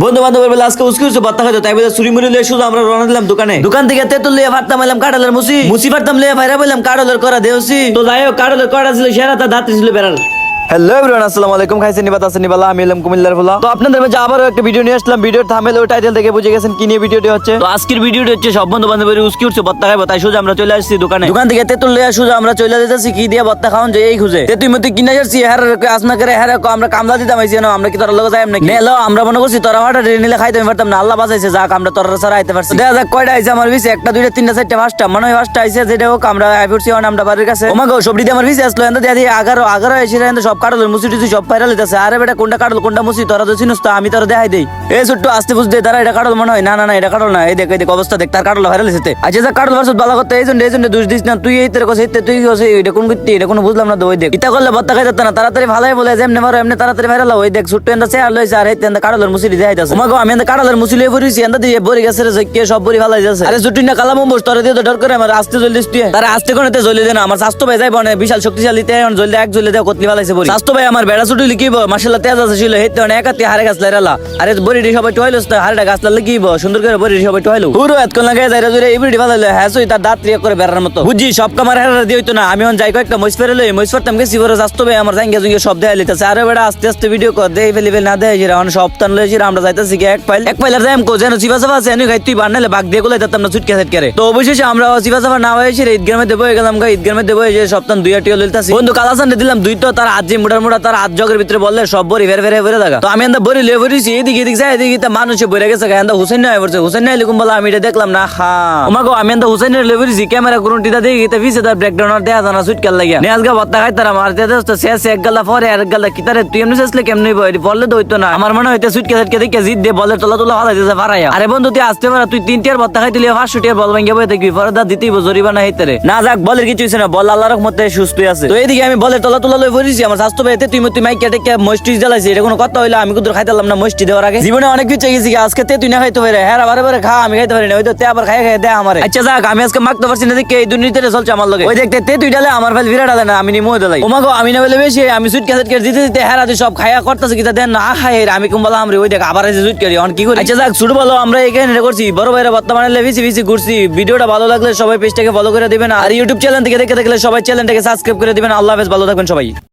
বন্ধু বান্ধবের বেলা আজকে উস্কি উঠছে বাত্তা খাইতো তাই বলে চুরি মুড়ি লিয়ে শুধু আমরা রওনা দিলাম দোকান থেকে তেতুল লিয়ে ফাটতাম এলাম কাঁঠালের মুসি ফাটতাম লিয়ে ভাইরা বললাম কাঁঠালের করা দেওসি তো যাই হোক কাঁঠালের করা ছিল সেরা তার দাঁত ছিল বেড়াল। হ্যালো এভরিওয়ান, আসসালামু আলাইকুম। খাইছেন নিবাত আছেন নিবালা, আমি এলাম কুমিল্লার ফুলা। তো আপনাদের মাঝে আবারও একটা ভিডিও নিয়ে আসলাম। ভিডিওর থাম্বনেল ও টাইটেল দেখে বুঝে গেছেন কি নিয়ে ভিডিওটি হচ্ছে। তো আজকের ভিডিওটি হচ্ছে সব বন্ধু বান্ধবের উস্কি উঠছে বত্তা খাইবো তাই সোজা আমরা চলে আসছি দোকান থেকে তেতুল লিয়ে সোজা আমরা চলে যাচ্ছি কি দিয়ে বত্তা খাওয়ান যে এই খুঁজে তেতুই মতি কিনে যাচ্ছি হ্যাঁ আসনা করে হ্যাঁ আমরা কামলা দিতাম আইছি না আমরা কি তোর লোক যাই নাকি নেলো আমরা মনে করছি তোরা হঠাৎ নিলে খাইতে পারতাম না, আল্লাহ বাঁচাইছে যাক আমরা তোর সারা আইতে পারছি। দেখা যাক কয়টা আইছে আমার ভিসে, একটা দুইটা তিনটা চারটা পাঁচটা মনে হয় পাঁচটা আইছে যেটা হোক আমরা আইফুরছি আমরা বাড়ির কাছে ওমাগো সবজি দিয়ে আমার ভিসে আসলো এন্ড দিয়ে 11 এসে সব কাটল মুসি টুসি সব ভাইরাল হইতাছে। আরে বেটা কোনটা কাটল কোনটা মুসি তোরা তো চিনিস তো আমি তোরা দেখাই দেই এই ছোট্ট আস্তে বুঝতে তারা এটা কাটল মনে হয় না এটা কাটল না এই দেখ অবস্থা দেখ তার কাটল ভাইরাল হইছে। আচ্ছা যা কাটল ভার্সেস ভালো করতে এই জন্য দুষ দিস না তুই এই তোর কাছে তুই কইছিস এটা কোন করতে এটা কোন বুঝলাম না। ওই দেখ ইতা করলে বত্তা খাই যেত না তাড়াতাড়ি ভালোই বলে যেমনে মারো এমনি তাড়াতাড়ি ভাইরাল ওই দেখ ছোট্ট এন্ড চেয়ার লইছে আর এই তেন কাটলের মুসি দেখাইতাছে ওমাগো আমি এন্ড কাটলের মুসি লই পড়িছি এন্ড দিয়ে বড়ি গেছে রে কে সব বড়ি ভালাই যাচ্ছে। আরে ছুটি না কালা মোমোস তোরা দিয়ে তো ডর করে আমার আস্তে জ্বলি দিস তুই তারা আস্তে কোনতে জ্বলি দেনা আমার স্বাস্থ্য ভাই যাইব না বিশাল শক্তিশালী তে এখন জ্বলি এক জ্বলি দেও কতলি ভালাইছে বড়ি স্বাস্থ্য ভাই আমার বেড়া ছুটি লিখিব মাশাআল্লাহ তেজ আছে ছিল হেতে অনেক একাতি হারে গাছ লাইরালা। আরে বড়ি সবাই টয়লস তো হারেটা গাছ লাগিব সুন্দর করে বড়ি সবাই টয়লো পুরো এত কোন লাগে যাইরা জুরে ইবড়ি ভালাইলে হ্যাসই তার দাঁত রিয়া করে বেরার মতো বুঝি সব কামার হারা দিয়ে হইতো না। আমি অন যাই কয়েকটা মইস ফেরে লই মইস ফরতাম গেছি বড় স্বাস্থ্য ভাই আমার জাঙ্গা জুঙ্গা সব দেয়া লিতাছে। আরে বেড়া আস্তে আস্তে ভিডিও কর দেই ফেলিবেল না দেয় জিরা অন সব টান লইছি আমরা যাইতাছি কি এক ফাইল আর যাইম কো যেন চিবা চাবা আছে এনে খাই তুই বানালে বাগ দিয়ে গুলাই দিতাম না ছুটকে সেট করে। তো অবশেষে আমরা চিবা চাবা না হইছি রে ঈদগার মধ্যে বই গেলাম গা ঈদগার মধ্যে বই যে সপ্তাহ দুই আটিও লইতাছি বন্ধু কালাসান দিলাম দুই তো তার আজ মোটা তার আজ জগের ভিতরে বললে সব বড়ি ভেরে দাগা। তো আমি এন্ড বড়ি লয়ে বড়িছি এদিকে যাই এদিকে তা মানুষে বইরা গেছে এন্ড হুসেন নাই বলছে হুসেন নাই লিখুম বলা আমি এটা দেখলাম না হ্যাঁ ওমাগো আমি এন্ড হুসেনের লয়ে বড়িছি ক্যামেরা গ্রুনটিটা দেখি তা ভিসে তার ব্রেকডাউন দেয়া জানা ছুটকে লাগিয়া নেলগা বত্তা খাই তারা মারতে তো শেষ এক গালা পরে আর গালা কিতারে তুই এমনি শেষলে কেমনে বই বললে তো হইতো না আমার মনে হইতে ছুটকে দেখে জিদ দিয়ে বলের তোলা হালাই দিতে পারাইয়া। আরে বন্ধু তুই আসতে পারা তুই 3টির বত্তা খাই দিলে 500 বল ভাঙ্গা বই দেখবি পরে দা দিতেই জরিমানা হইতে না যাক বলের কিছু হইছে না বল আল্লাহর রহমতে সুস্থই আছে। তো এইদিকে আমি বলের তোলা লই পড়িছি আমার স্বাস্থ্য পাইতে তুই মাইক কেটে মস্তি জ্বালাইছিস এটা কোনো কথা হইলো আমি কুদুর খাইতাম না মস্তি দেওয়ার আগে জীবনে অনেক কিছু গেছি আজকে তুই না খাইতে পারে হ্যাঁ বারে খা আমি খাইতে পারি না ওই তো তে আবার খাই দেয় আমার। আচ্ছা যাক আমি আজকে মাখতে পারছি না দেখে এই দুর্নীতিতে চলছে আমার লগে ওই দেখতে তুই ডালে আমার ফেল বিরাট ডালে না আমি নিমো ডালাই ওমাগো আমি না বলে বেশি আমি সুইট ক্যাসেট দিতে হেরা তুই সব খাইয়া করতেছে কি দেন না খাই আমি কুম্বালা আমরা ওই দেখ আবার সুইট করি অন কি করি। আচ্ছা যাক ছোট বলো আমরা এখানে করছি বড় ভাইরা বর্তমানে বেশি ঘুরছি। ভিডিওটা ভালো লাগলে সবাই পেজটাকে ফলো করে দিবেন আর ইউটিউব চ্যানেল থেকে দেখলে সবাই চ্যানেলটাকে সাবস্ক্রাইব করে দিবেন। আল্লাহ হাফেজ, ভালো থাকবেন সবাই।